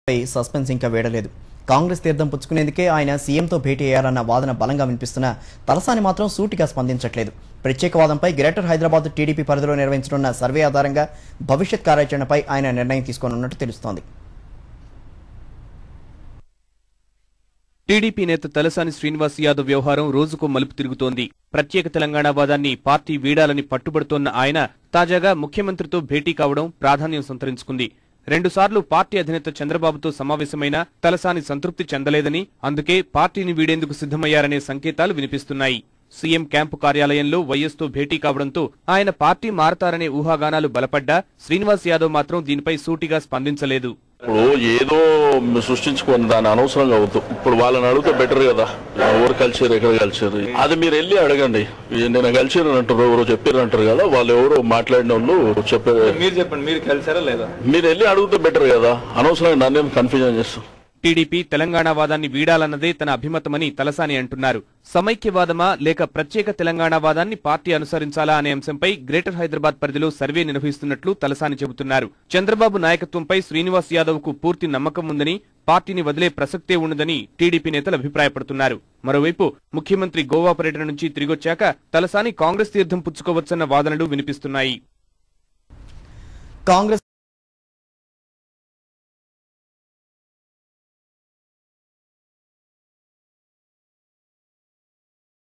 Suspense ఇంకా వేడలేదు. కాంగ్రెస్ తీర్థం పుచ్చుకునేందుకే ఆయన సీఎంతో భేటీ అయ్యారన్న వాదన బలంగా వినిపిస్తున్న తలసాని మాత్రం సూటిగా స్పందించట్లేదు. ప్రత్యేకవాదంపై గ్రేటర్ హైదరాబాద్ టీడీపీ పరిధిలో నిర్వహించనున్న సర్వే ఆధారంగా భవిష్యత్ కార్యాచరణపై ఆయన నిర్ణయం తీసుకోనున్నట్టు తెలుస్తోంది. టీడీపీ నేత తలసాని శ్రీనివాస్ యాదవ్ వ్యవహారం రోజుకో మలుపు తిరుగుతోంది. ప్రత్యేక తెలంగాణ వాదాన్ని పార్టీ వీడాలని పట్టుబడుతోన్న ఆయన తాజాగా ముఖ్యమంత్రితో భేటీ కావడం ప్రాధాన్యం సంతరించుకుంది. 2 సార్లు పార్టీ అధినేత చంద్రబాబుతో సమావేశమైన తలసాని సంతృప్తి చెందలేదని, అందుకే పార్టీని వీడేందుకు సిద్ధమయ్యారనే సంకేతాలు వినిపిస్తున్నాయి. సీఎం క్యాంపు కార్యాలయంలో వైఎస్తో భేటీ కావడంతో ఆయన పార్టీ మారతారనే ఊహాగానాలు బలపడ్డా శ్రీనివాస్ యాదవ్ మాత్రం దీనిపై సూటిగా స్పందించలేదు. ఇప్పుడు ఏదో సృష్టించుకొని దాన్ని అనవసరంగా అవుతూ ఇప్పుడు వాళ్ళని అడిగితే బెటర్ కదా. ఎవరు కలిసారు, ఎక్కడ కలిసారు, అది మీరు వెళ్ళి అడగండి. నేను కలిసారు అంటారు, ఎవరో చెప్పారు అంటారు కదా, వాళ్ళు ఎవరో మాట్లాడిన వాళ్ళు చెప్పారు. మీరు చెప్పండి, మీరు కలిసారా లేదా? మీరు వెళ్ళి అడిగితే బెటర్ కదా, అనవసరంగా నన్నేం కన్ఫ్యూజన్ చేస్తాం. టీడీపీ తెలంగాణ వాదాన్ని వీడాలన్నదే తన అభిమతమని తలసాని అంటున్నారు. సమైక్యవాదమా లేక ప్రత్యేక తెలంగాణ వాదాన్ని పార్టీ అనుసరించాలా అనే అంశంపై గ్రేటర్ హైదరాబాద్ పరిధిలో సర్వే నిర్వహిస్తున్నట్లు తలసాని చెబుతున్నారు. చంద్రబాబు నాయకత్వంపై శ్రీనివాస్ యాదవ్ కు పూర్తి నమ్మకం ఉందని, పార్టీని వదిలే ప్రసక్తే ఉండదని టీడీపీ నేతలు అభిప్రాయపడుతున్నారు. మరోవైపు ముఖ్యమంత్రి గోవా పర్యటన నుంచి తిరిగొచ్చాక తలసాని కాంగ్రెస్ తీర్థం పుచ్చుకోవచ్చన్న వాదనలు వినిపిస్తున్నాయి. కాంగ్రెస్